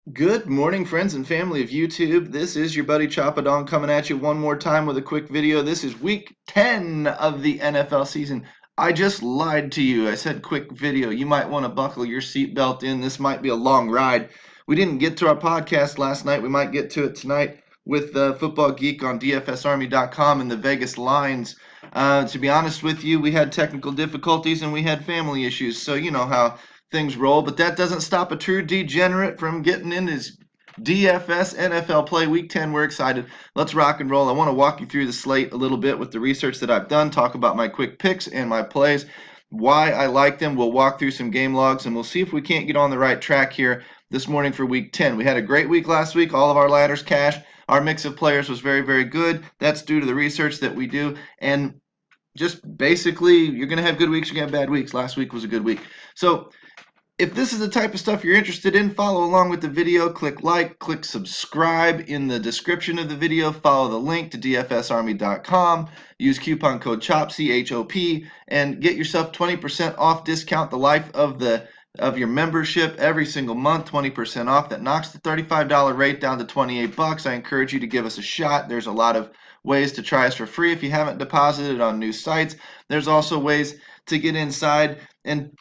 Good morning, friends and family of YouTube. This is your buddy Choppadong coming at you one more time with a quick video. This is week 10 of the NFL season. I just lied to you. I said quick video. You might want to buckle your seatbelt in. This might be a long ride. We didn't get to our podcast last night. We might get to it tonight with Football Geek on DFSArmy.com and the Vegas lines. To be honest with you, we had technical difficulties and we had family issues. So you know how things roll, but that doesn't stop a true degenerate from getting in his DFS NFL play week 10. We're excited. Let's rock and roll. I want to walk you through the slate a little bit with the research that I've done, talk about my quick picks and my plays, why I like them. We'll walk through some game logs, and we'll see if we can't get on the right track here this morning for week 10. We had a great week last week. All of our ladders cashed. Our mix of players was very, very good. That's due to the research that we do. And just basically, you're going to have good weeks, you're going to have bad weeks. Last week was a good week. So if this is the type of stuff you're interested in, follow along with the video. Click like, click subscribe in the description of the video. Follow the link to dfsarmy.com. Use coupon code CHOP, C-H-O-P, and get yourself 20% off discount the life of your membership every single month, 20% off. That knocks the $35 rate down to $28. I encourage you to give us a shot. There's a lot of ways to try us for free if you haven't deposited on new sites. There's also ways to get inside and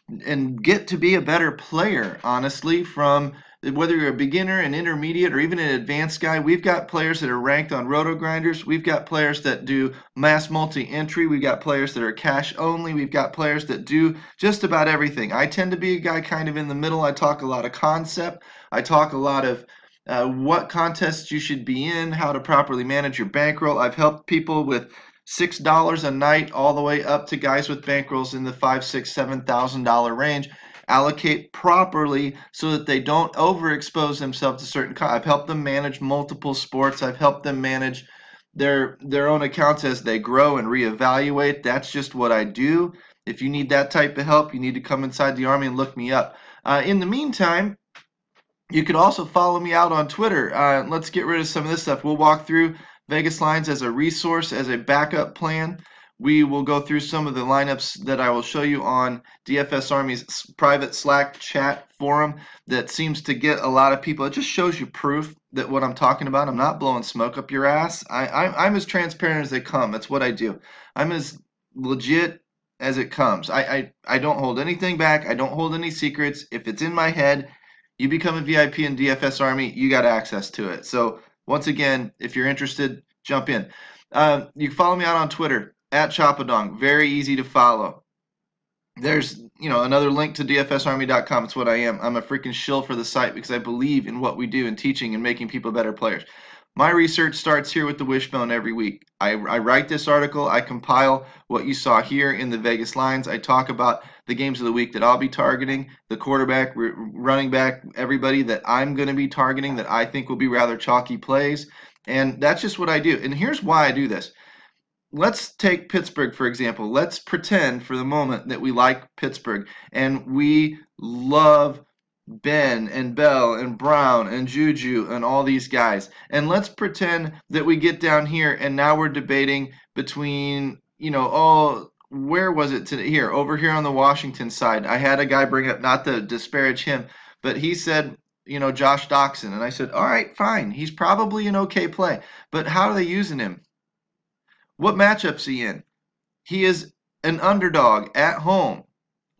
get to be a better player, honestly, from whether you're a beginner, an intermediate, or even an advanced guy. We've got players that are ranked on roto grinders. We've got players that do mass multi-entry. We've got players that are cash only. We've got players that do just about everything. I tend to be a guy kind of in the middle. I talk a lot of concept. I talk a lot of what contests you should be in, how to properly manage your bankroll. I've helped people with $6 a night all the way up to guys with bankrolls in the $5,000, $6,000, $7,000 range allocate properly so that they don't overexpose themselves to certain I've helped them manage multiple sports. I've helped them manage their own accounts as they grow and reevaluate. That's just what I do. If you need that type of help, you need to come inside the Army and look me up. In the meantime, you could also follow me out on Twitter. Let's get rid of some of this stuff. We'll walk through Vegas lines as a resource, as a backup plan. We will go through some of the lineups that I will show you on DFS Army's private Slack chat forum that seems to get a lot of people. It just shows you proof that what I'm talking about, I'm not blowing smoke up your ass. I'm as transparent as they come. That's what I do. I'm as legit as it comes. I don't hold anything back. I don't hold any secrets. If it's in my head, you become a VIP in DFS Army, you got access to it. So once again, if you're interested, jump in. You can follow me out on Twitter, @Choppadong. Very easy to follow. There's another link to dfsarmy.com. It's what I am. I'm a freaking shill for the site because I believe in what we do in teaching and making people better players. My research starts here with the wishbone every week. I write this article. I compile what you saw here in the Vegas lines. I talk about the games of the week that I'll be targeting, the quarterback, running back, everybody that I'm going to be targeting that I think will be rather chalky plays. And that's just what I do. And here's why I do this. Let's take Pittsburgh, for example. Let's pretend for the moment that we like Pittsburgh and we love Ben and Bell and Brown and Juju and all these guys. And let's pretend that we get down here and now we're debating between, where was it today? Here, over here on the Washington side. I had a guy bring up, not to disparage him, but he said, Josh Doxson. And I said, all right, fine. He's probably an okay play. But how are they using him? What matchup's he in? He is an underdog at home.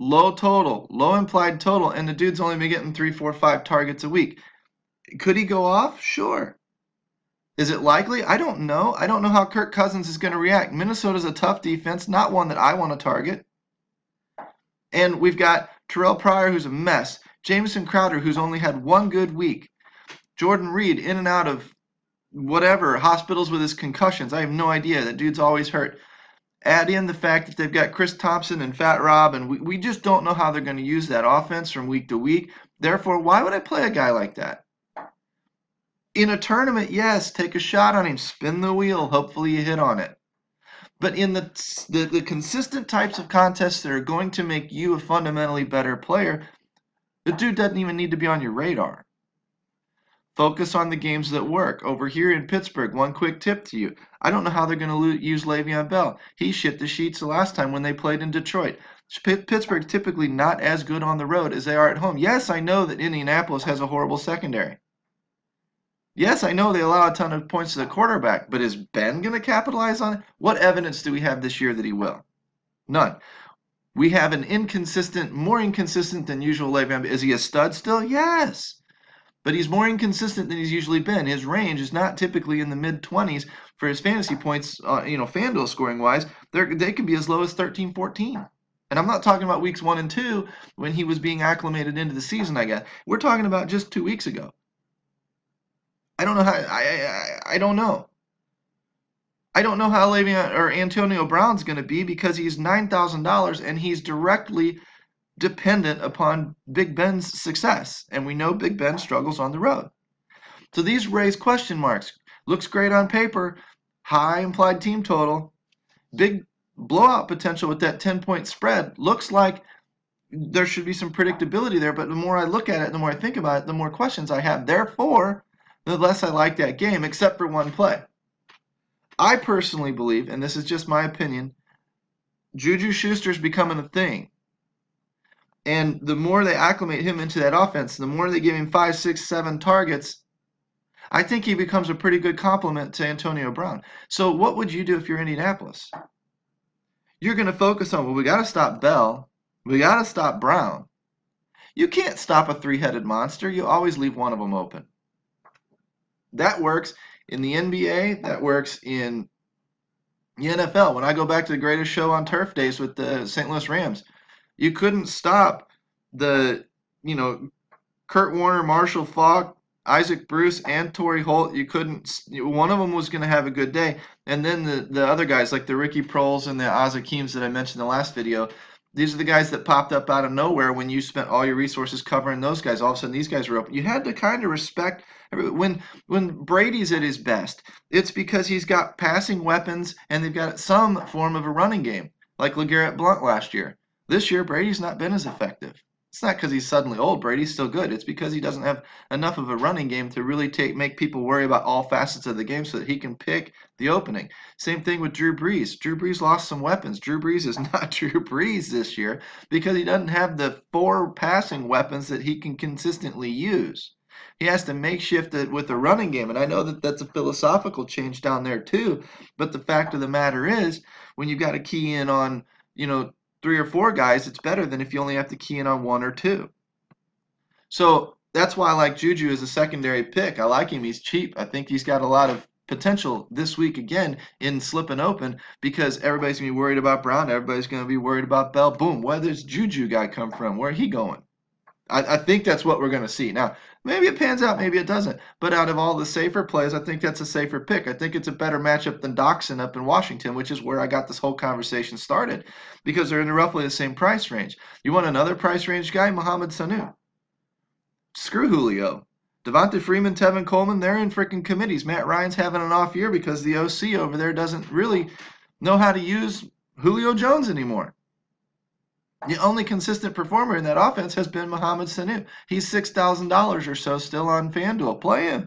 Low total, low implied total, and the dude's only been getting 3, 4, 5 targets a week. Could he go off? Sure. Is it likely? I don't know. I don't know how Kirk Cousins is going to react. Minnesota's a tough defense, not one that I want to target. And we've got Terrell Pryor, who's a mess. Jamison Crowder, who's only had one good week. Jordan Reed, in and out of whatever, hospitals with his concussions. I have no idea. That dude's always hurt. Add in the fact that they've got Chris Thompson and Fat Rob, and we just don't know how they're going to use that offense from week to week. Therefore, why would I play a guy like that? In a tournament, yes, take a shot on him, spin the wheel, hopefully you hit on it. But in the consistent types of contests that are going to make you a fundamentally better player, the dude doesn't even need to be on your radar. Focus on the games that work. Over here in Pittsburgh, one quick tip to you. I don't know how they're going to use Le'Veon Bell. He shit the sheets the last time when they played in Detroit. Pittsburgh's typically not as good on the road as they are at home. Yes, I know that Indianapolis has a horrible secondary. Yes, I know they allow a ton of points to the quarterback, but is Ben going to capitalize on it? What evidence do we have this year that he will? None. We have an inconsistent, more inconsistent than usual Le'Veon. Is he a stud still? Yes. But he's more inconsistent than he's usually been. His range is not typically in the mid-20s for his fantasy points, FanDuel scoring wise. They can be as low as 13, 14. And I'm not talking about weeks 1 and 2 when he was being acclimated into the season, I guess. We're talking about just 2 weeks ago. I don't know how. I don't know. I don't know how Le'Veon or Antonio Brown's going to be because he's $9,000 and he's directly dependent upon Big Ben's success. And we know Big Ben struggles on the road. So these raise question marks. Looks great on paper. High implied team total. Big blowout potential with that 10-point spread. Looks like there should be some predictability there. But the more I look at it, the more I think about it, the more questions I have. Therefore, the less I like that game, except for one play. I personally believe, and this is just my opinion, Juju Schuster's becoming a thing. And the more they acclimate him into that offense, the more they give him 5, 6, 7 targets, I think he becomes a pretty good complement to Antonio Brown. So what would you do if you're Indianapolis? You're going to focus on, well, we got to stop Bell. We got to stop Brown. You can't stop a three-headed monster. You always leave one of them open. That works in the NBA. That works in the NFL. When I go back to the greatest show on turf days with the St. Louis Rams, you couldn't stop the, Kurt Warner, Marshall Faulk, Isaac Bruce, and Torrey Holt. You couldn't. One of them was going to have a good day, and then the other guys like the Ricky Proles and the Azakims that I mentioned in the last video. These are the guys that popped up out of nowhere when you spent all your resources covering those guys. All of a sudden, these guys were open. You had to kind of respect when Brady's at his best. It's because he's got passing weapons and they've got some form of a running game, like LeGarrette Blount last year. This year, Brady's not been as effective. It's not because he's suddenly old. Brady's still good. It's because he doesn't have enough of a running game to really make people worry about all facets of the game so that he can pick the opening. Same thing with Drew Brees. Drew Brees lost some weapons. Drew Brees is not Drew Brees this year because he doesn't have the 4 passing weapons that he can consistently use. He has to makeshift it with the running game. And I know that that's a philosophical change down there too. But the fact of the matter is, when you've got to key in on, 3 or 4 guys, it's better than if you only have to key in on 1 or 2. So that's why I like Juju as a secondary pick. I like him. He's cheap. I think he's got a lot of potential this week again in slipping open because everybody's going to be worried about Brown. Everybody's going to be worried about Bell. Boom. Where does Juju guy come from? Where he going? I think that's what we're going to see. Now, maybe it pans out, maybe it doesn't. But out of all the safer plays, I think that's a safer pick. I think it's a better matchup than Doxson up in Washington, which is where I got this whole conversation started because they're in roughly the same price range. You want another price range guy? Mohamed Sanu. Screw Julio. Devonta Freeman, Tevin Coleman, they're in freaking committees. Matt Ryan's having an off year because the OC over there doesn't really know how to use Julio Jones anymore. The only consistent performer in that offense has been Mohamed Sanu. He's $6,000 or so still on FanDuel. Play him.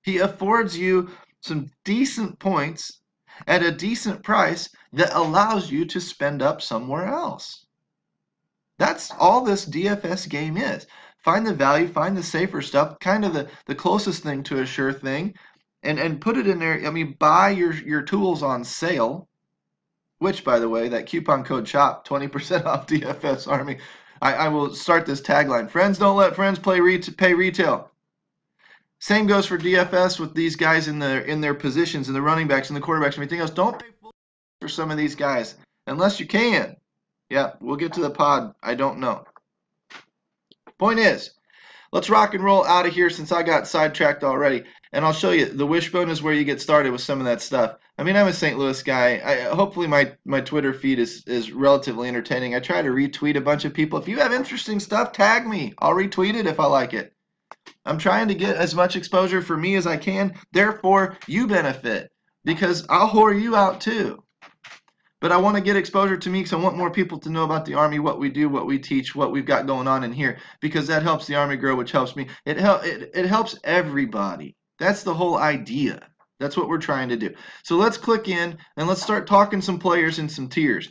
He affords you some decent points at a decent price that allows you to spend up somewhere else. That's all this DFS game is. Find the value, find the safer stuff, kind of the closest thing to a sure thing, and put it in there. I mean, buy your tools on sale. Which, by the way, that coupon code CHOP, 20% off DFS Army. I will start this tagline. Friends don't let friends pay retail. Same goes for DFS with these guys in their positions, and the running backs and the quarterbacks and everything else. Don't pay full for some of these guys unless you can. Yeah, we'll get to the pod. I don't know. Point is, let's rock and roll out of here since I got sidetracked already. And I'll show you. The wishbone is where you get started with some of that stuff. I mean, I'm a St. Louis guy. Hopefully my Twitter feed is relatively entertaining. I try to retweet a bunch of people. If you have interesting stuff, tag me. I'll retweet it if I like it. I'm trying to get as much exposure for me as I can. Therefore, you benefit because I'll whore you out too. But I want to get exposure to me because I want more people to know about the Army, what we do, what we teach, what we've got going on in here, because that helps the Army grow, which helps me. It helps everybody. That's the whole idea. That's what we're trying to do. So let's click in and let's start talking some players and some tiers.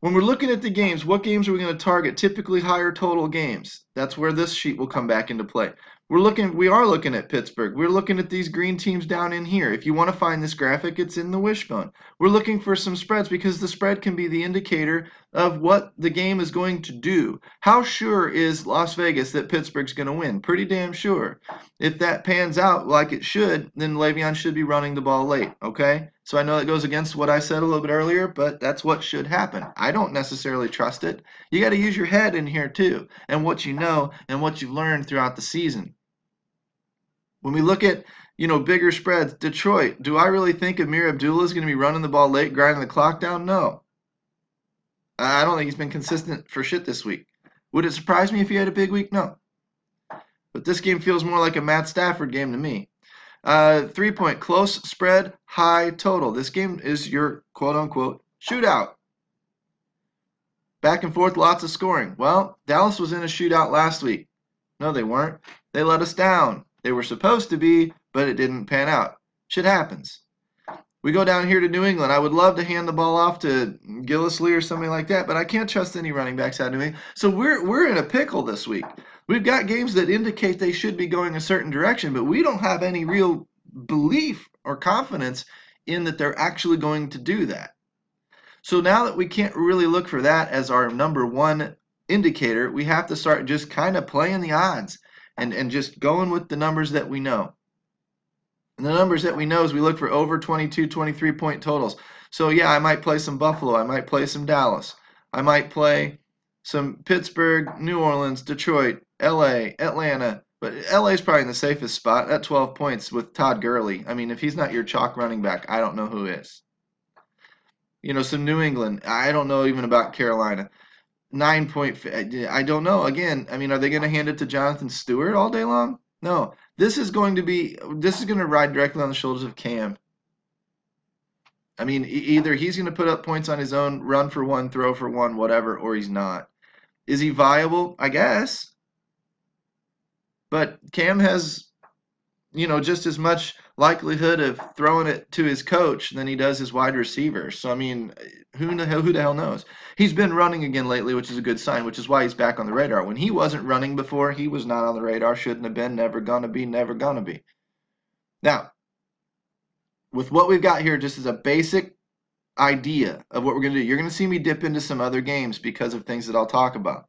When we're looking at the games, what games are we going to target? Typically higher total games. That's where this sheet will come back into play. We are looking at Pittsburgh. We're looking at these green teams down in here. If you want to find this graphic, it's in the wishbone. We're looking for some spreads because the spread can be the indicator of what the game is going to do. How sure is Las Vegas that Pittsburgh's going to win? Pretty damn sure. If that pans out like it should, then Le'Veon should be running the ball late, okay? So I know it goes against what I said a little bit earlier, but that's what should happen. I don't necessarily trust it. You got to use your head in here too, and what you know and what you've learned throughout the season. When we look at, bigger spreads, Detroit, do I really think Amir Abdullah is going to be running the ball late, grinding the clock down? No. I don't think he's been consistent for shit this week. Would it surprise me if he had a big week? No. But this game feels more like a Matt Stafford game to me. 3-point close spread, high total. This game is your quote-unquote shootout. Back and forth, lots of scoring. Well, Dallas was in a shootout last week. No, they weren't. They let us down. They were supposed to be, but it didn't pan out. Shit happens. We go down here to New England. I would love to hand the ball off to Gillislee or somebody like that, but I can't trust any running backs out of New England. So we're in a pickle this week. We've got games that indicate they should be going a certain direction, but we don't have any real belief or confidence in that they're actually going to do that. So now that we can't really look for that as our number one indicator, we have to start just kind of playing the odds. And just going with the numbers that we know. And the numbers that we know is we look for over 22, 23-point totals. So, yeah, I might play some Buffalo. I might play some Dallas. I might play some Pittsburgh, New Orleans, Detroit, L.A., Atlanta. But L.A. is probably in the safest spot at 12 points with Todd Gurley. I mean, if he's not your chalk running back, I don't know who is. Some New England. I don't know even about Carolina. 9-point, I don't know. Again, I mean, are they going to hand it to Jonathan Stewart all day long? No. This is going to ride directly on the shoulders of Cam. I mean, either he's going to put up points on his own, run for one, throw for one, whatever, or he's not. Is he viable? I guess. But Cam has, just as much likelihood of throwing it to his coach than he does his wide receiver. So, I mean, who the hell knows? He's been running again lately, which is a good sign, which is why he's back on the radar. When he wasn't running before, he was not on the radar, shouldn't have been, never gonna be, never gonna be. Now, with what we've got here, just as a basic idea of what we're going to do, you're going to see me dip into some other games because of things that I'll talk about.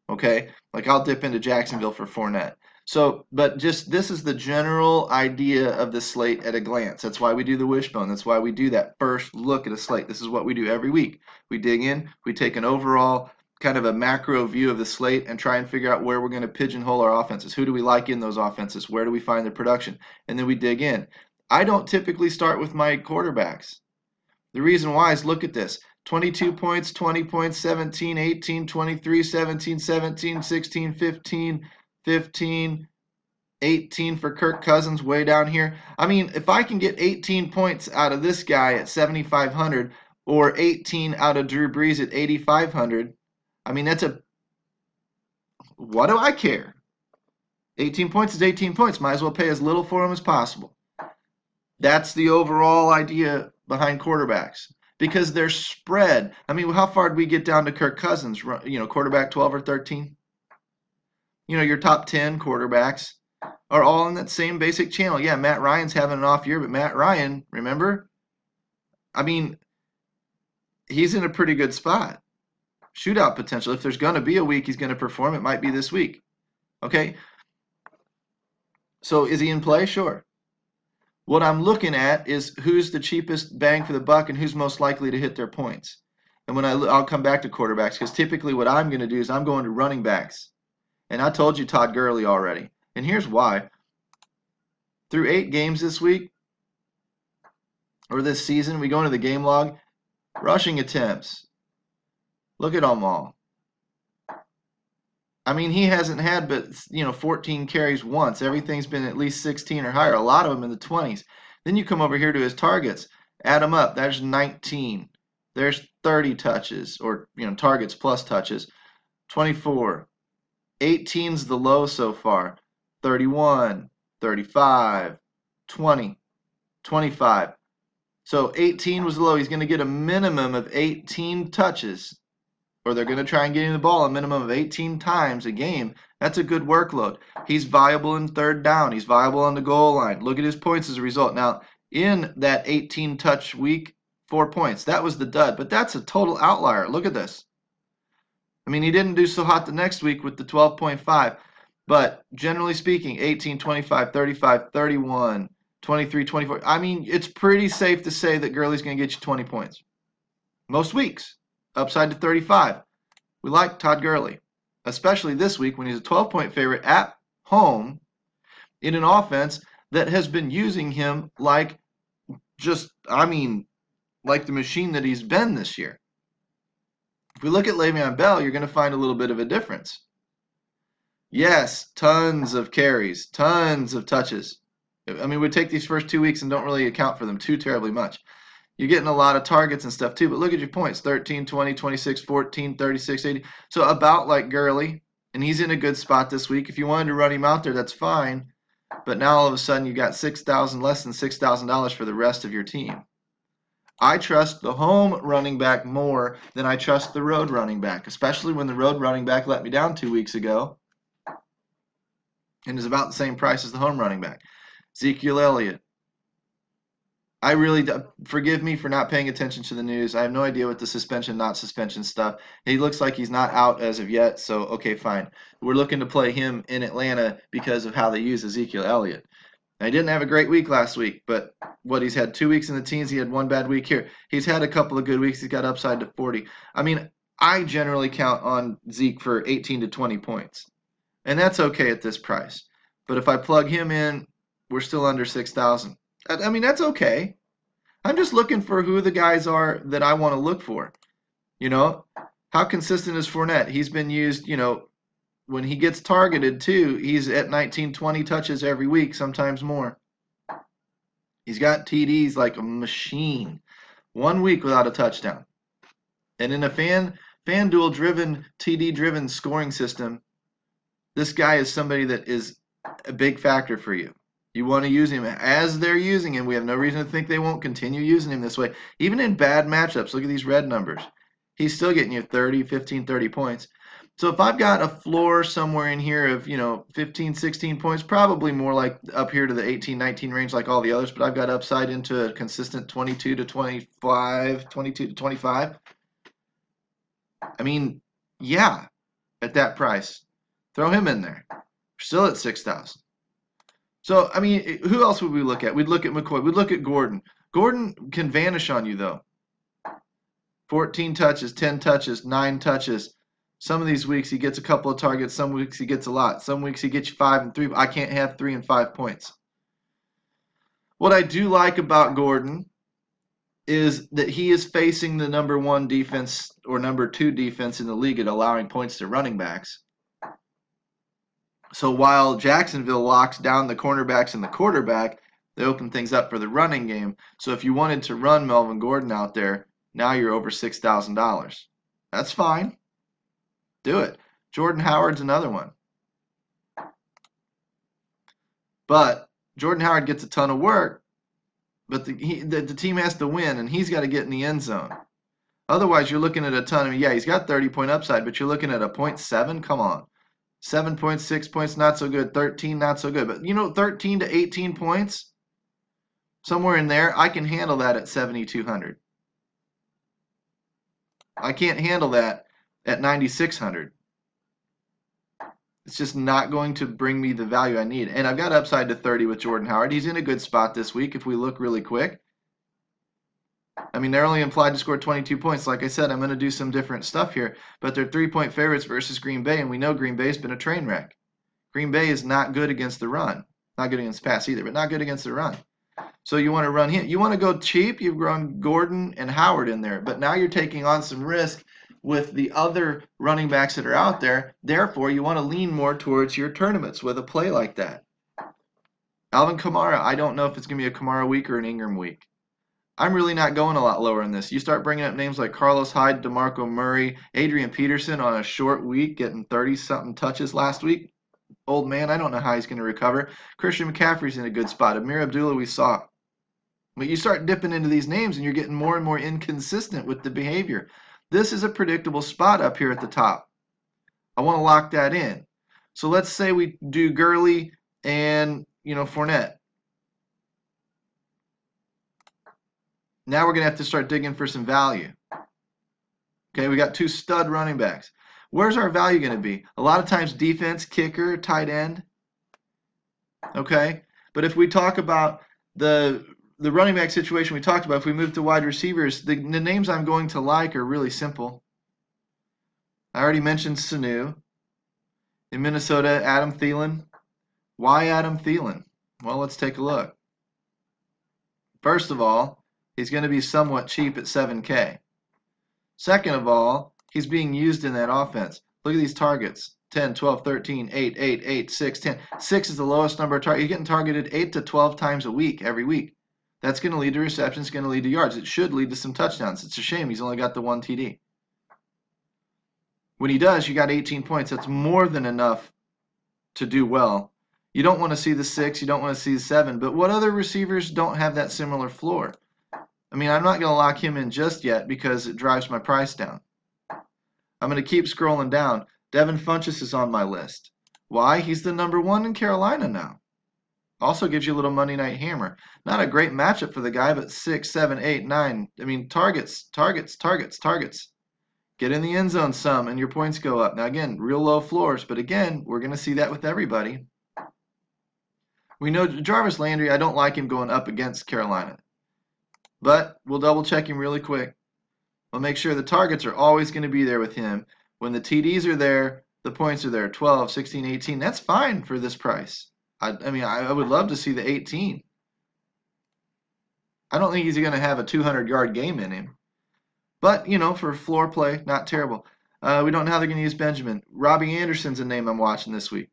Okay? Like I'll dip into Jacksonville for Fournette. So, but just this is the general idea of the slate at a glance. That's why we do the wishbone. That's why we do that first look at a slate. This is what we do every week. We dig in, we take an overall kind of a macro view of the slate and try and figure out where we're going to pigeonhole our offenses. Who do we like in those offenses? Where do we find the production? And then we dig in. I don't typically start with my quarterbacks. The reason why is look at this. 22 points, 20 points, 17, 18, 23, 17, 17, 16, 15, 15, 18 for Kirk Cousins way down here. I mean, if I can get 18 points out of this guy at 7,500 or 18 out of Drew Brees at 8,500, I mean, what do I care? 18 points is 18 points. Might as well pay as little for him as possible. That's the overall idea behind quarterbacks because they're spread. I mean, how far did we get down to Kirk Cousins? Quarterback 12 or 13? Your top 10 quarterbacks are all in that same basic channel. Yeah, Matt Ryan's having an off year, but Matt Ryan, remember? I mean, he's in a pretty good spot. Shootout potential. If there's going to be a week he's going to perform, it might be this week. Okay? So is he in play? Sure. What I'm looking at is who's the cheapest bang for the buck and who's most likely to hit their points. And when I'll come back to quarterbacks because typically what I'm going to do is I'm going to running backs. And I told you Todd Gurley already. And here's why. Through 8 games this week, or this season, we go into the game log, rushing attempts. Look at them all. I mean, he hasn't had but, 14 carries once. Everything's been at least 16 or higher, a lot of them in the 20s. Then you come over here to his targets. Add them up. There's 19. There's 30 touches, or, targets plus touches. 24. 18's the low so far. 31, 35, 20, 25. So 18 was the low. He's going to get a minimum of 18 touches. or they're going to try and get him the ball a minimum of 18 times a game. That's a good workload. He's viable in third down. He's viable on the goal line. Look at his points as a result. Now, in that 18 touch week, 4 points. That was the dud, but that's a total outlier. Look at this. I mean, he didn't do so hot the next week with the 12.5, but generally speaking, 18, 25, 35, 31, 23, 24. I mean, it's pretty safe to say that Gurley's going to get you 20 points. Most weeks, upside to 35. We like Todd Gurley, especially this week when he's a 12-point favorite at home in an offense that has been using him like like the machine that he's been this year. If we look at Le'Veon Bell, you're going to find a little bit of a difference. Yes, tons of carries, tons of touches. I mean, we take these first 2 weeks and don't really account for them too terribly much. You're getting a lot of targets and stuff too, but look at your points. 13, 20, 26, 14, 36, 80. So about like Gurley, and he's in a good spot this week. If you wanted to run him out there, that's fine. But now all of a sudden you got $6,000, less than $6,000 for the rest of your team. I trust the home running back more than I trust the road running back, especially when the road running back let me down 2 weeks ago and is about the same price as the home running back. Ezekiel Elliott. I really, forgive me for not paying attention to the news. I have no idea what the suspension, not suspension stuff. He looks like he's not out as of yet, so okay, fine. We're looking to play him in Atlanta because of how they use Ezekiel Elliott. Now, he didn't have a great week last week, but he's had 2 weeks in the teens. He had 1 bad week here. He's had a couple of good weeks. He's got upside to 40. I mean, I generally count on Zeke for 18 to 20 points, and that's okay at this price. But if I plug him in, we're still under 6,000. I mean, that's okay. I'm just looking for who the guys are that I want to look for. You know, how consistent is Fournette? He's been used, when he gets targeted too, he's at 19, 20 touches every week, sometimes more. He's got TDs like a machine. 1 week without a touchdown. And in a FanDuel-driven, TD-driven scoring system, this guy is somebody that is a big factor for you. You want to use him as they're using him. We have no reason to think they won't continue using him this way. Even in bad matchups, look at these red numbers. He's still getting you 30, 15, 30 points. So if I've got a floor somewhere in here of, 15, 16 points, probably more like up here to the 18, 19 range like all the others, but I've got upside into a consistent 22 to 25, 22 to 25. I mean, yeah, at that price, throw him in there. We're still at 6,000. So, I mean, who else would we look at? We'd look at McCoy. We'd look at Gordon. Gordon can vanish on you, though. 14 touches, 10 touches, 9 touches. Some of these weeks he gets a couple of targets. Some weeks he gets a lot. Some weeks he gets you 5 and 3. I can't have 3 and 5 points. What I do like about Gordon is that he is facing the number 1 defense or number 2 defense in the league at allowing points to running backs. So while Jacksonville locks down the cornerbacks and the quarterback, they open things up for the running game. So if you wanted to run Melvin Gordon out there, now you're over $6,000. That's fine. Do it. Jordan Howard's another one. But Jordan Howard gets a ton of work, but the team has to win, and he's got to get in the end zone. Otherwise, you're looking at a ton. I mean, yeah, he's got 30-point upside, but you're looking at a 0.7. Come on. 7 points, 6 points, not so good. 13, not so good. But, 13 to 18 points, somewhere in there, I can handle that at 7,200. I can't handle that at 9,600. It's just not going to bring me the value I need. And I've got upside to 30 with Jordan Howard. He's in a good spot this week if we look really quick. I mean, they're only implied to score 22 points. Like I said, I'm going to do some different stuff here. But they're 3-point favorites versus Green Bay, and we know Green Bay's been a train wreck. Green Bay is not good against the run. Not good against the pass either, but not good against the run. So you want to run him. You want to go cheap. You've run Gordon and Howard in there. But now you're taking on some risk with the other running backs that are out there. Therefore, you want to lean more towards your tournaments with a play like that. Alvin Kamara, I don't know if it's going to be a Kamara week or an Ingram week. I'm really not going a lot lower in this. You start bringing up names like Carlos Hyde, DeMarco Murray, Adrian Peterson on a short week, getting 30-something touches last week. Old man, I don't know how he's going to recover. Christian McCaffrey's in a good spot. Amir Abdullah, we saw. But you start dipping into these names, and you're getting more and more inconsistent with the behavior. This is a predictable spot up here at the top. I want to lock that in. So let's say we do Gurley and, Fournette. Now we're going to have to start digging for some value. Okay, we got 2 stud running backs. Where's our value going to be? A lot of times defense, kicker, tight end. Okay, but if we talk about the running back situation we talked about, if we move to wide receivers, the names I'm going to like are really simple. I already mentioned Sanu. In Minnesota, Adam Thielen. Why Adam Thielen? Well, let's take a look. First of all, he's going to be somewhat cheap at $7K. Second of all, he's being used in that offense. Look at these targets. 10, 12, 13, 8, 8, 8, 6, 10. 6 is the lowest number of targets. You're getting targeted 8 to 12 times a week, every week. That's going to lead to receptions, going to lead to yards. It should lead to some touchdowns. It's a shame he's only got the 1 TD. When he does, you got 18 points. That's more than enough to do well. You don't want to see the 6. You don't want to see the 7. But what other receivers don't have that similar floor? I mean, I'm not going to lock him in just yet because it drives my price down. I'm going to keep scrolling down. Devin Funchess is on my list. Why? He's the #1 in Carolina now. Also gives you a little Monday night hammer. Not a great matchup for the guy, but 6, 7, 8, 9. I mean, targets. Get in the end zone some, and your points go up. Now, again, real low floors, but again, we're going to see that with everybody. We know Jarvis Landry, I don't like him going up against Carolina. But we'll double check him really quick. We'll make sure the targets are always going to be there with him. When the TDs are there, the points are there. 12, 16, 18. That's fine for this price. I mean, I would love to see the 18. I don't think he's going to have a 200-yard game in him. But, for floor play, not terrible. We don't know how they're going to use Benjamin. Robbie Anderson's a name I'm watching this week.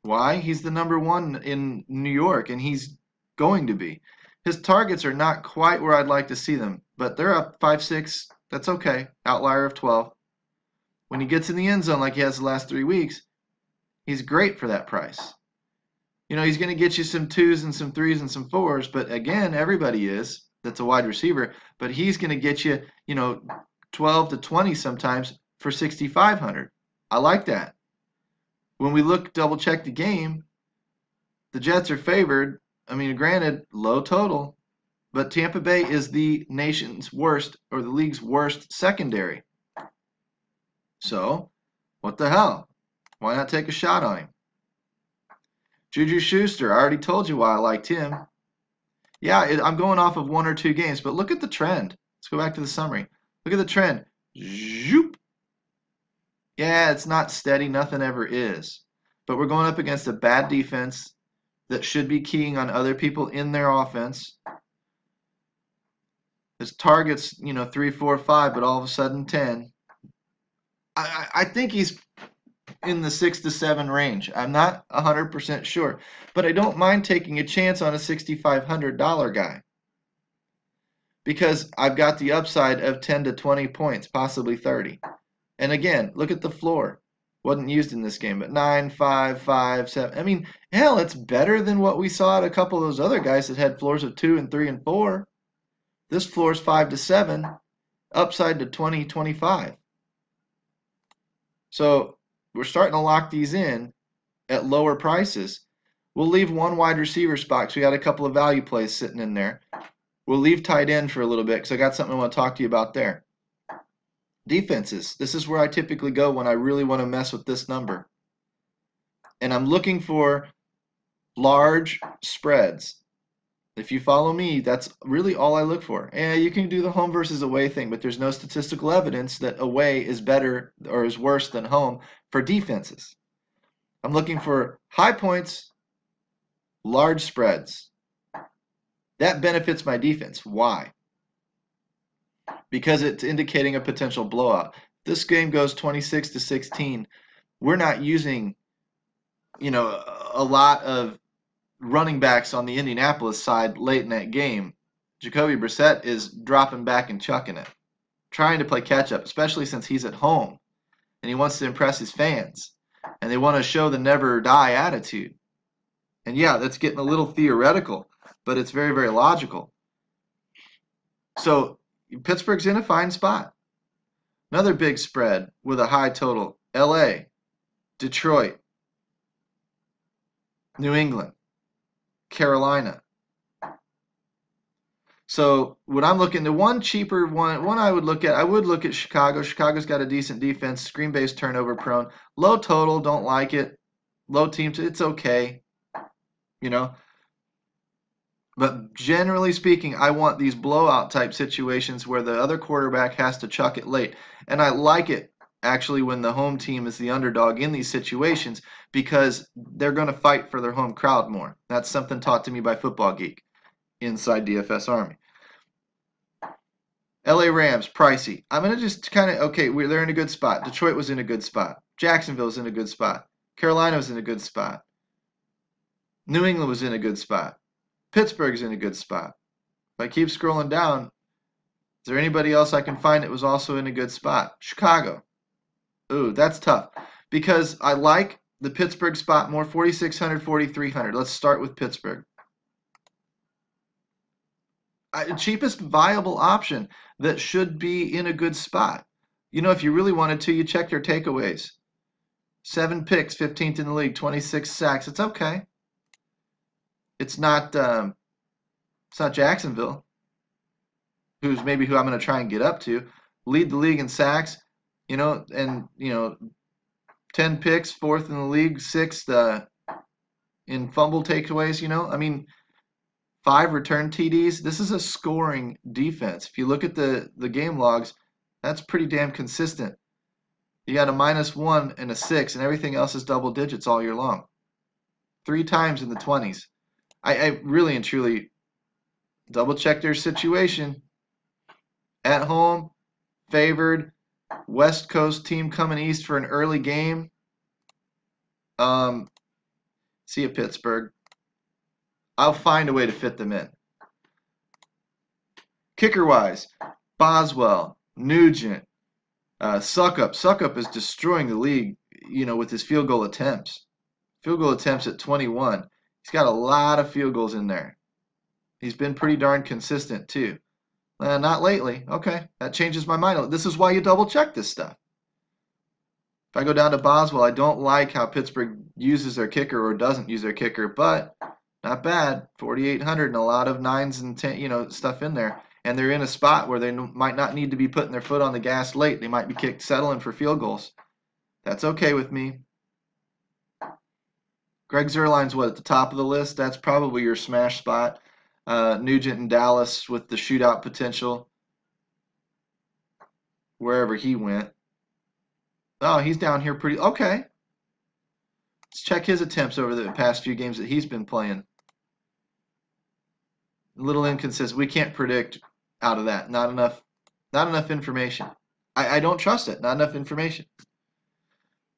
Why? He's the #1 in New York, and he's going to be. His targets are not quite where I'd like to see them, but they're up 5, 6. That's okay. Outlier of 12. When he gets in the end zone like he has the last 3 weeks, he's great for that price. He's going to get you some 2s and some 3s and some 4s, but again, everybody is. That's a wide receiver, but he's going to get you, 12 to 20 sometimes for 6,500. I like that. When we double check the game, the Jets are favored. I mean, granted, low total, but Tampa Bay is the nation's worst or the league's worst secondary. So, what the hell? Why not take a shot on him? Juju Schuster, I already told you why I liked him. Yeah, I'm going off of 1 or 2 games, but look at the trend. Let's go back to the summary. Look at the trend. Zoop. Yeah, it's not steady. Nothing ever is. But we're going up against a bad defense that should be keying on other people in their offense. His targets, 3, 4, 5, but all of a sudden 10. I think he's in the 6 to 7 range. I'm not 100% sure, but I don't mind taking a chance on a $6,500 guy because I've got the upside of 10 to 20 points, possibly 30. And again, look at the floor. Wasn't used in this game, but 9, 5, 5, 7. I mean, hell, it's better than what we saw at a couple of those other guys that had floors of 2 and 3 and 4. This floor is 5 to 7, upside to 20, 25. So we're starting to lock these in at lower prices. We'll leave one wide receiver spot because we got a couple of value plays sitting in there. We'll leave tight end for a little bit because I got something I want to talk to you about there. Defenses. This is where I typically go when I really want to mess with this number. And I'm looking for large spreads. If you follow me, that's really all I look for. And you can do the home versus away thing, but there's no statistical evidence that away is better or is worse than home for defenses. I'm looking for high points, large spreads. That benefits my defense. Why? Because it's indicating a potential blowout. This game goes 26 to 16. We're not using, a lot of running backs on the Indianapolis side late in that game. Jacoby Brissett is dropping back and chucking it, trying to play catch up, especially since he's at home and he wants to impress his fans and they want to show the never die attitude. And yeah, that's getting a little theoretical, but it's very, very logical. So Pittsburgh's in a fine spot. Another big spread with a high total. LA, Detroit, New England, Carolina. So when I'm looking, the one cheaper one I would look at Chicago. Chicago's got a decent defense. Green Bay's turnover prone. Low total, don't like it. Low team, it's okay, you know. But generally speaking, I want these blowout type situations where the other quarterback has to chuck it late. And I like it actually when the home team is the underdog in these situations because they're going to fight for their home crowd more. That's something taught to me by Football Geek inside DFS Army. LA Rams, pricey. I'm going to just kind of, okay, they're in a good spot. Detroit was in a good spot. Jacksonville's in a good spot. Carolina was in a good spot. New England was in a good spot. Pittsburgh's in a good spot. If I keep scrolling down, is there anybody else I can find that was also in a good spot? Chicago. Ooh, that's tough. Because I like the Pittsburgh spot more, 4,600, 4,300. Let's start with Pittsburgh. Cheapest viable option that should be in a good spot. You know, if you really wanted to, you check their takeaways. 7 picks, 15th in the league, 26 sacks. It's okay. It's not Jacksonville, who I'm going to try and get up to. Lead the league in sacks, you know, and 10 picks, 4th in the league, 6th in fumble takeaways. You know, I mean. 5 return TDs. This is a scoring defense. If you look at the game logs, that's pretty damn consistent. You got a -1 and a 6, and everything else is double digits all year long. 3 times in the 20s. I really and truly double check their situation. At home, favored, West Coast team coming east for an early game. See you, Pittsburgh. I'll find a way to fit them in. Kicker-wise, Boswell, Nugent, Suckup. Suckup is destroying the league, you know, with his field goal attempts. Field goal attempts at 21. He's got a lot of field goals in there. He's been pretty darn consistent, too. Not lately. Okay, that changes my mind. This is why you double-check this stuff. If I go down to Boswell, I don't like how Pittsburgh uses their kicker or doesn't use their kicker, but not bad. 4,800 and a lot of 9s and 10, you know, stuff in there. And they're in a spot where they might not need to be putting their foot on the gas late. They might be settling for field goals. That's okay with me. Greg Zuerlein's at the top of the list? That's probably your smash spot. Nugent and Dallas with the shootout potential. Wherever he went. Oh, he's down here pretty. Okay. Let's check his attempts over the past few games that he's been playing. A little inconsistent. We can't predict out of that. Not enough information. I don't trust it. Not enough information.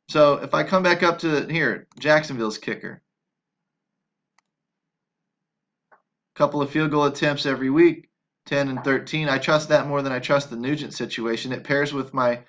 So if I come back up to here, Jacksonville's kicker. Couple of field goal attempts every week, 10 and 13. I trust that more than I trust the Nugent situation. It pairs with my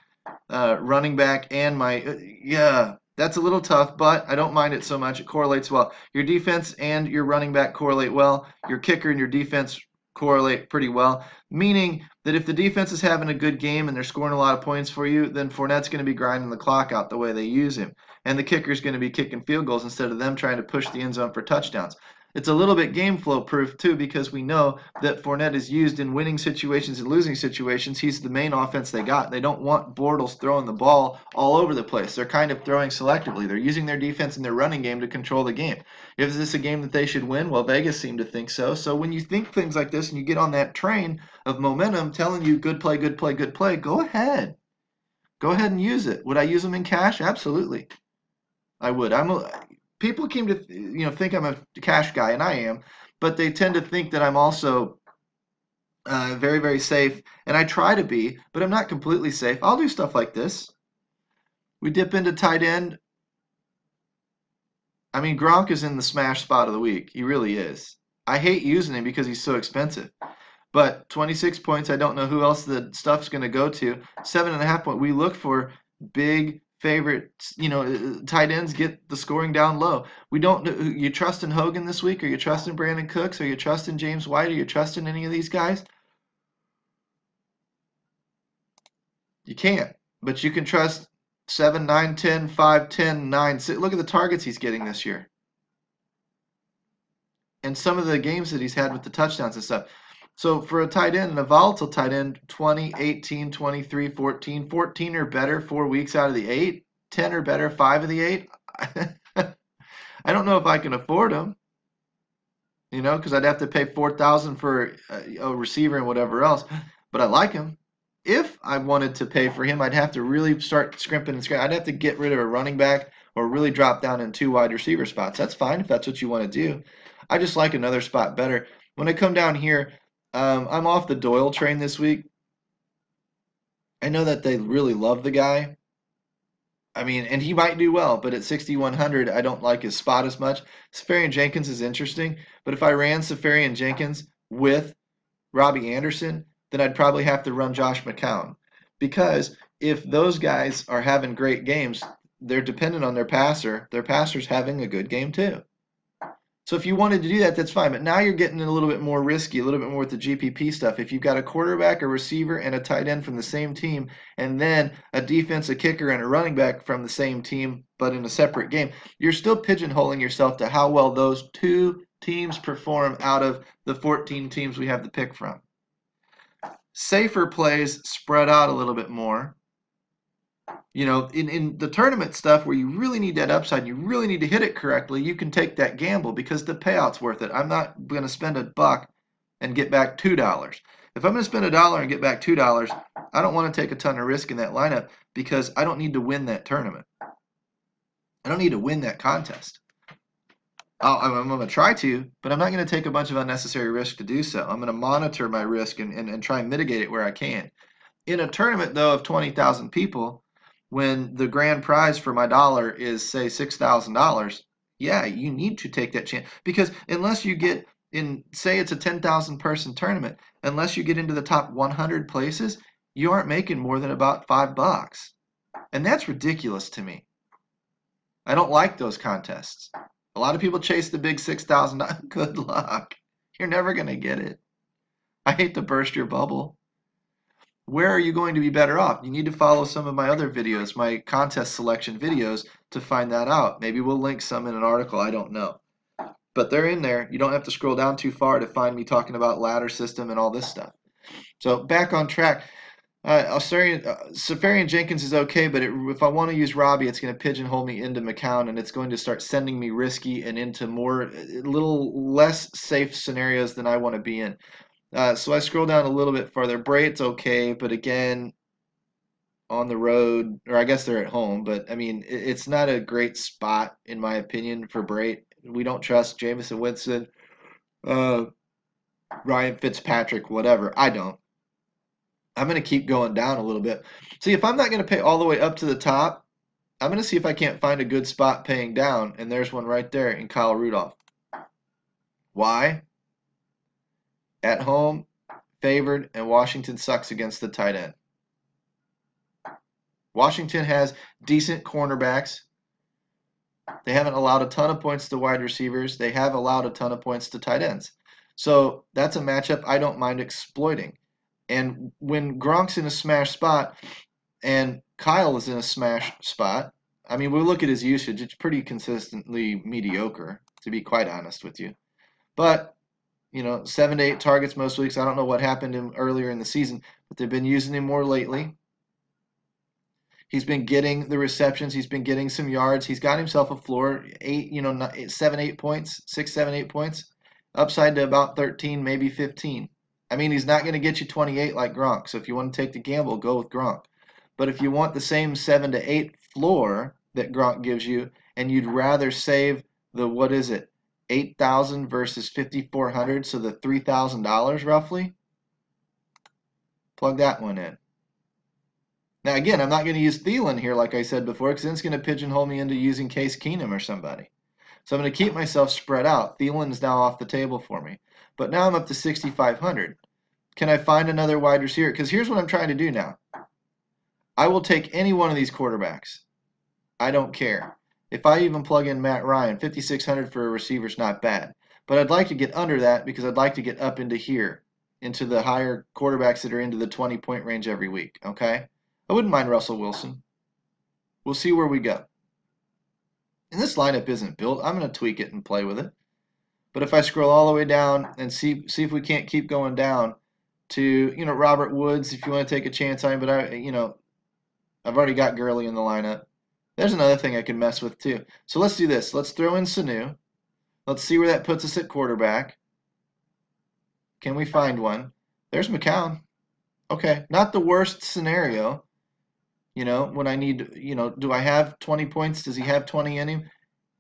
running back and my that's a little tough, but I don't mind it so much. It correlates well. Your defense and your running back correlate well. Your kicker and your defense correlate pretty well, meaning that if the defense is having a good game and they're scoring a lot of points for you, then Fournette's going to be grinding the clock out the way they use him. And the kicker's going to be kicking field goals instead of them trying to push the end zone for touchdowns. It's a little bit game flow proof too, because we know that Fournette is used in winning situations and losing situations. He's the main offense they got. They don't want Bortles throwing the ball all over the place. They're kind of throwing selectively. They're using their defense and their running game to control the game. Is this a game that they should win? Well, Vegas seemed to think so. So when you think things like this and you get on that train of momentum telling you good play, good play, good play, go ahead. Go ahead and use it. Would I use them in cash? Absolutely. I would. People seem to think I'm a cash guy, and I am, but they tend to think that I'm also very, very safe, and I try to be, but I'm not completely safe. I'll do stuff like this. We dip into tight end. I mean, Gronk is in the smash spot of the week. He really is. I hate using him because he's so expensive. But 26 points, I don't know who else the stuff's going to go to. 7.5 points. We look for big favorite, tight ends get the scoring down low. We don't. You trusting Hogan this week? Are you trusting Brandon Cooks? Are you trusting James White? Are you trusting any of these guys? You can't. But you can trust 7, 9, 10, 5, 10, 9. Look at the targets he's getting this year. And some of the games that he's had with the touchdowns and stuff. So for a tight end and a volatile tight end, 20, 18, 23, 14, 14 or better 4 weeks out of the 8, 10 or better 5 of the 8. I don't know if I can afford him, because I'd have to pay $4,000 for a receiver and whatever else. But I like him. If I wanted to pay for him, I'd have to really start scrimping and scrimping. I'd have to get rid of a running back or really drop down in 2 wide receiver spots. That's fine if that's what you want to do. I just like another spot better. When I come down here, I'm off the Doyle train this week. I know that they really love the guy. I mean, and he might do well, but at 6,100, I don't like his spot as much. Safarian-Jenkins is interesting, but if I ran Safarian-Jenkins with Robbie Anderson, then I'd probably have to run Josh McCown. Because if those guys are having great games, they're dependent on their passer. Their passer's having a good game too. So if you wanted to do that, that's fine. But now you're getting a little bit more risky, a little bit more with the GPP stuff. If you've got a quarterback, a receiver, and a tight end from the same team, and then a defense, a kicker, and a running back from the same team, but in a separate game, you're still pigeonholing yourself to how well those 2 teams perform out of the 14 teams we have to pick from. Safer plays spread out a little bit more. In the tournament stuff where you really need that upside and you really need to hit it correctly, you can take that gamble because the payout's worth it. I'm not going to spend $1 and get back $2. If I'm going to spend $1 and get back $2, I don't want to take a ton of risk in that lineup because I don't need to win that tournament. I don't need to win that contest. I'm going to try to, but I'm not going to take a bunch of unnecessary risk to do so. I'm going to monitor my risk and try and mitigate it where I can. In a tournament, though, of 20,000 people, when the grand prize for my dollar is, say, $6,000, yeah, you need to take that chance. Because unless you get in, say it's a 10,000 person tournament, unless you get into the top 100 places, you aren't making more than about $5. And that's ridiculous to me. I don't like those contests. A lot of people chase the big $6,000. Good luck. You're never going to get it. I hate to burst your bubble. Where are you going to be better off? You need to follow some of my other videos, my contest selection videos, to find that out. Maybe we'll link some in an article. I don't know. But they're in there. You don't have to scroll down too far to find me talking about ladder system and all this stuff. So back on track. Safarian-Jenkins is okay, but if I want to use Robbie, it's going to pigeonhole me into McCown, and it's going to start sending me risky and into a little less safe scenarios than I want to be in. So I scroll down a little bit further. Braid's okay, but again, on the road, or I guess they're at home, but I mean, it's not a great spot, in my opinion, for Braid. We don't trust Jameson Winston, Ryan Fitzpatrick, whatever. I don't. I'm going to keep going down a little bit. See, if I'm not going to pay all the way up to the top, I'm going to see if I can't find a good spot paying down, and there's one right there in Kyle Rudolph. Why? At home, favored, and Washington sucks against the tight end. Washington has decent cornerbacks. They haven't allowed a ton of points to wide receivers. They have allowed a ton of points to tight ends. So that's a matchup I don't mind exploiting. And when Gronk's in a smash spot and Kyle is in a smash spot, I mean, we look at his usage. It's pretty consistently mediocre, to be quite honest with you. But 7 to 8 targets most weeks. I don't know what happened to him earlier in the season, but they've been using him more lately. He's been getting the receptions. He's been getting some yards. He's got himself a floor, 7, 8 points, 6, 7, 8 points, upside to about 13, maybe 15. I mean, he's not going to get you 28 like Gronk. So if you want to take the gamble, go with Gronk. But if you want the same 7 to 8 floor that Gronk gives you, and you'd rather save the, what is it, $8,000 versus $5,400, so the $3,000 roughly, plug that one in. Now, again, I'm not going to use Thielen here, like I said before, because then it's going to pigeonhole me into using Case Keenum or somebody. So I'm going to keep myself spread out. Thielen is now off the table for me. But now I'm up to 6,500. Can I find another wide receiver? Because here's what I'm trying to do now. I will take any one of these quarterbacks. I don't care. If I even plug in Matt Ryan, 5,600 for a receiver is not bad. But I'd like to get under that because I'd like to get up into here, into the higher quarterbacks that are into the 20-point range every week, okay? I wouldn't mind Russell Wilson. We'll see where we go. And this lineup isn't built. I'm going to tweak it and play with it. But if I scroll all the way down and see if we can't keep going down to, Robert Woods, if you want to take a chance on him, but I've already got Gurley in the lineup. There's another thing I can mess with too. So let's do this. Let's throw in Sanu. Let's see where that puts us at quarterback. Can we find one? There's McCown. Okay, not the worst scenario. When I need, do I have 20 points? Does he have 20 in him?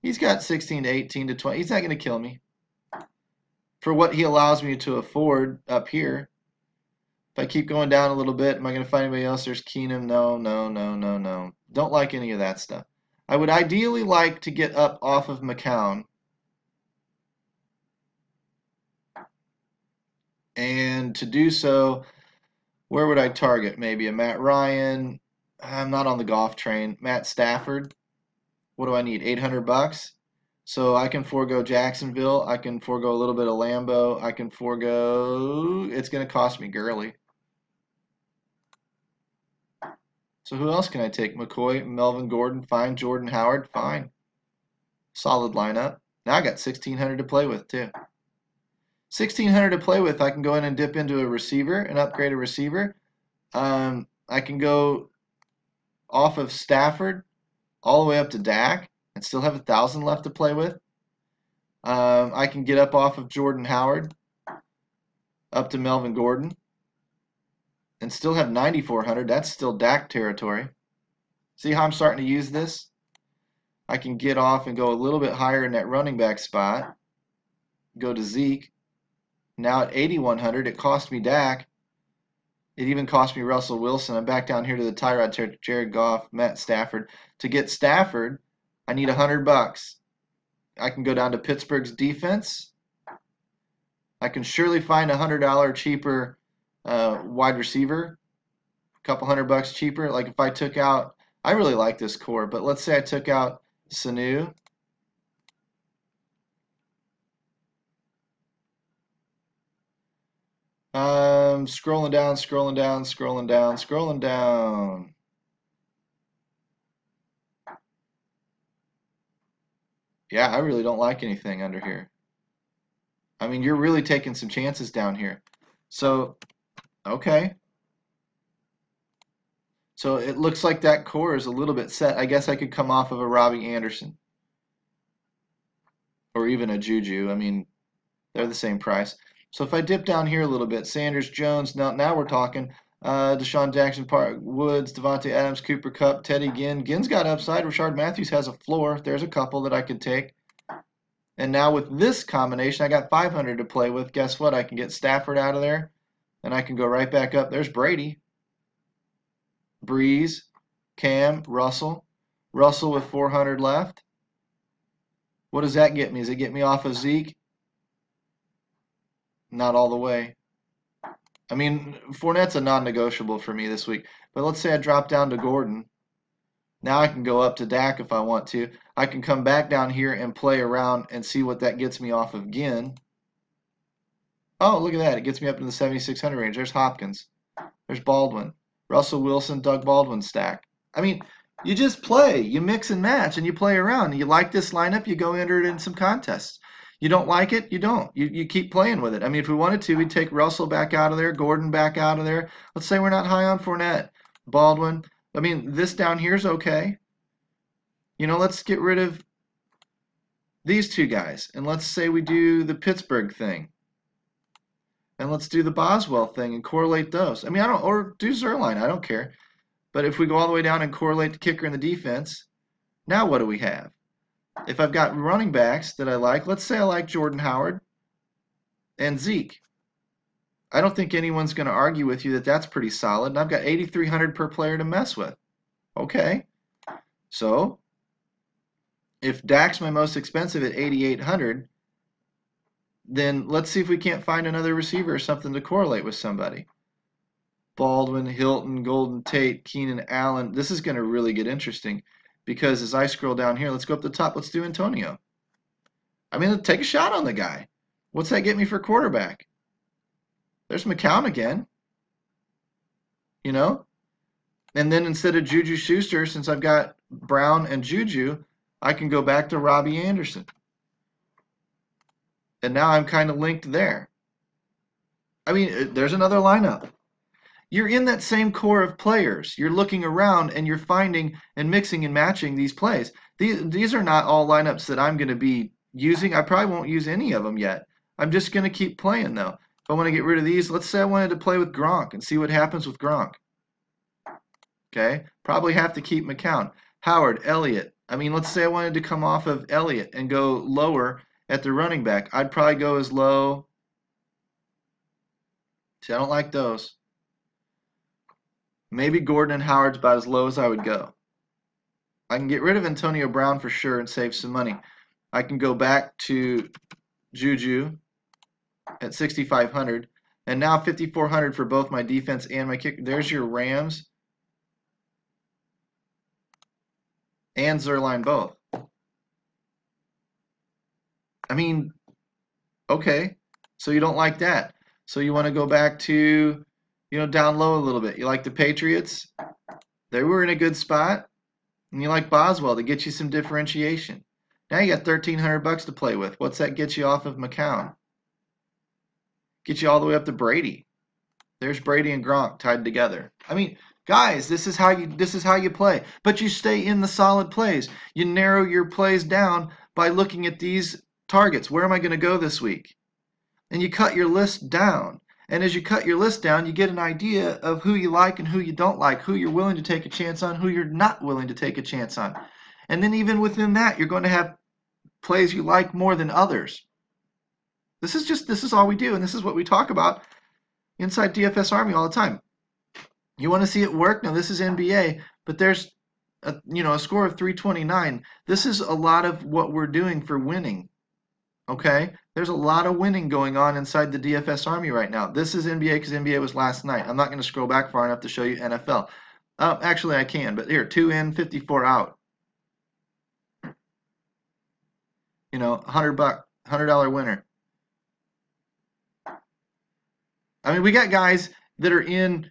He's got 16 to 18 to 20. He's not going to kill me. For what he allows me to afford up here. If I keep going down a little bit, am I going to find anybody else? There's Keenum. No, no, no, no, no. Don't like any of that stuff. I would ideally like to get up off of McCown. And to do so, where would I target? Maybe a Matt Ryan. I'm not on the golf train. Matt Stafford. What do I need? $800? So I can forego Jacksonville. I can forego a little bit of Lambeau. I can forego... It's going to cost me Gurley. So who else can I take? McCoy, Melvin Gordon, fine. Jordan Howard, fine. Solid lineup. Now I got 1,600 to play with too. 1,600 to play with. I can go in and dip into a receiver and upgrade a receiver. I can go off of Stafford all the way up to Dak and still have 1,000 left to play with. I can get up off of Jordan Howard up to Melvin Gordon and still have 9,400. That's still Dak territory. See how I'm starting to use this? I can get off and go a little bit higher in that running back spot. Go to Zeke. Now at 8,100, it cost me Dak. It even cost me Russell Wilson. I'm back down here to the Tyrod, Jared Goff, Matt Stafford. To get Stafford, I need $100. I can go down to Pittsburgh's defense. I can surely find a $100 cheaper wide receiver, a couple $100 cheaper. Like if I took out, I really like this core, but let's say I took out Sanu. Scrolling down, scrolling down, scrolling down, scrolling down. Yeah, I really don't like anything under here. I mean, you're really taking some chances down here. So, okay. So it looks like that core is a little bit set. I guess I could come off of a Robbie Anderson. Or even a Juju. I mean, they're the same price. So if I dip down here a little bit, Sanders, Jones, now we're talking. Deshaun Jackson, Park, Woods, Devontae Adams, Cooper Kupp, Teddy Ginn. Ginn's got upside. Rashard Matthews has a floor. There's a couple that I could take. And now with this combination, I got 500 to play with. Guess what? I can get Stafford out of there, and I can go right back up. There's Brady, Brees, Cam, Russell. Russell with 400 left. What does that get me? Does it get me off of Zeke? Not all the way. I mean, Fournette's a non-negotiable for me this week. But let's say I drop down to Gordon. Now I can go up to Dak if I want to. I can come back down here and play around and see what that gets me off of Ginn. Oh, look at that. It gets me up in the 7,600 range. There's Hopkins. There's Baldwin. Russell Wilson, Doug Baldwin stack. I mean, you just play. You mix and match and you play around. You like this lineup, you go enter it in some contests. You don't like it, you don't. You keep playing with it. I mean, if we wanted to, we'd take Russell back out of there, Gordon back out of there. Let's say we're not high on Fournette, Baldwin. I mean, this down here is okay. Let's get rid of these two guys. And let's say we do the Pittsburgh thing. And let's do the Boswell thing and correlate those. I mean, or do Zerline, I don't care. But if we go all the way down and correlate the kicker and the defense, now what do we have? If I've got running backs that I like, let's say I like Jordan Howard and Zeke. I don't think anyone's going to argue with you that that's pretty solid. And I've got 8,300 per player to mess with. Okay. So if Dak's my most expensive at 8,800, then let's see if we can't find another receiver or something to correlate with somebody. Baldwin, Hilton, Golden Tate, Keenan Allen. This is going to really get interesting because as I scroll down here, let's go up the top. Let's do Antonio. I mean, take a shot on the guy. What's that get me for quarterback? There's McCown again. And then instead of Juju Schuster, since I've got Brown and Juju, I can go back to Robbie Anderson. And now I'm kind of linked there. I mean, there's another lineup. You're in that same core of players. You're looking around and you're finding and mixing and matching these plays. These are not all lineups that I'm going to be using. I probably won't use any of them yet. I'm just going to keep playing, though. If I want to get rid of these, let's say I wanted to play with Gronk and see what happens with Gronk. Okay, probably have to keep McCown. Howard, Elliott. I mean, let's say I wanted to come off of Elliott and go lower at the running back. I'd probably go as low. See, I don't like those. Maybe Gordon and Howard's about as low as I would go. I can get rid of Antonio Brown for sure and save some money. I can go back to Juju at 6,500. And now 5,400 for both my defense and my kicker. There's your Rams and Zerline both. I mean, okay. So you don't like that. So you want to go back to, down low a little bit. You like the Patriots? They were in a good spot. And you like Boswell to get you some differentiation. Now you got $1,300 to play with. What's that get you off of McCown? Get you all the way up to Brady. There's Brady and Gronk tied together. I mean, guys, this is how you play. But you stay in the solid plays. You narrow your plays down by looking at these targets. Where am I going to go this week? And you cut your list down. And as you cut your list down, you get an idea of who you like and who you don't like, who you're willing to take a chance on, who you're not willing to take a chance on. And then even within that, you're going to have plays you like more than others. This is all we do, and this is what we talk about inside DFS Army all the time. You want to see it work? Now, this is NBA, but there's a score of 329. This is a lot of what we're doing for winning. Okay? There's a lot of winning going on inside the DFS Army right now. This is NBA because NBA was last night. I'm not going to scroll back far enough to show you NFL. Actually, I can, but here, 2 in, 54 out. $100 winner. I mean, we got guys that are in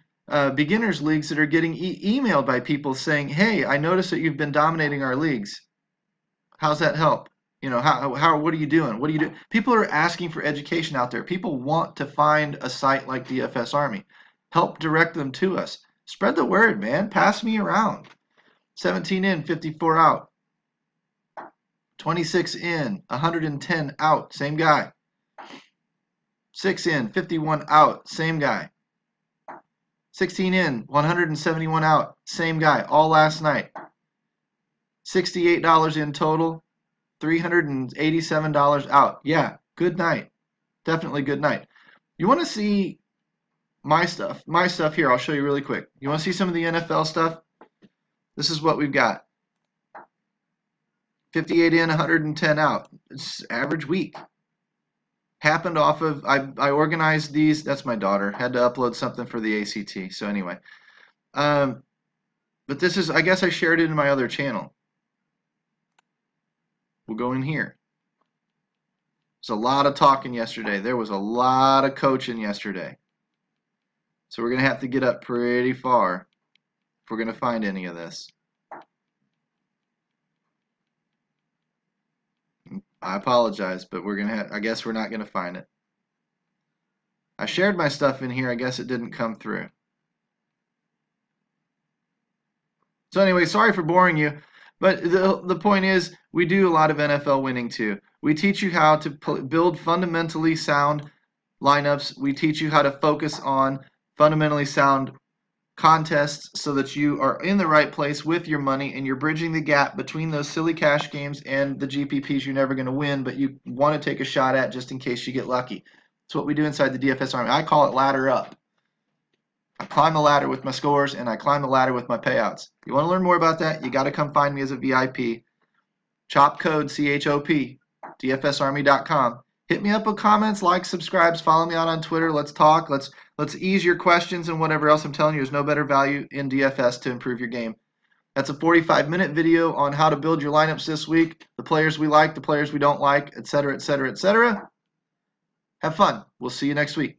beginners leagues that are getting emailed by people saying, "Hey, I noticed that you've been dominating our leagues. How's that help? What are you doing? What do you do?" People are asking for education out there. People want to find a site like DFS Army. Help direct them to us. Spread the word, man. Pass me around. 17 in, 54 out. 26 in, 110 out. Same guy. 6 in, 51 out. Same guy. 16 in, 171 out. Same guy. All last night. $68 in total. $387 out. Yeah, good night. Definitely good night. You want to see my stuff? My stuff here, I'll show you really quick. You want to see some of the NFL stuff? This is what we've got. 58 in, 110 out. It's average week. Happened off of, I organized these. That's my daughter. Had to upload something for the ACT. So anyway. But this is, I guess I shared it in my other channel. We'll go in here. There's a lot of talking yesterday. There was a lot of coaching yesterday. So we're going to have to get up pretty far if we're going to find any of this. I apologize, but I guess we're not going to find it. I shared my stuff in here. I guess it didn't come through. So anyway, sorry for boring you. But the point is, we do a lot of NFL winning too. We teach you how to build fundamentally sound lineups. We teach you how to focus on fundamentally sound contests so that you are in the right place with your money and you're bridging the gap between those silly cash games and the GPPs you're never going to win, but you want to take a shot at just in case you get lucky. That's what we do inside the DFS Army. I call it ladder up. I climb the ladder with my scores, and I climb the ladder with my payouts. If you want to learn more about that, you got to come find me as a VIP. Chop code CHOP, DFSArmy.com. Hit me up with comments, likes, subscribes, follow me out on Twitter. Let's talk. Let's ease your questions and whatever else. I'm telling you, there's no better value in DFS to improve your game. That's a 45-minute video on how to build your lineups this week, the players we like, the players we don't like, etc., etc., etc. Have fun. We'll see you next week.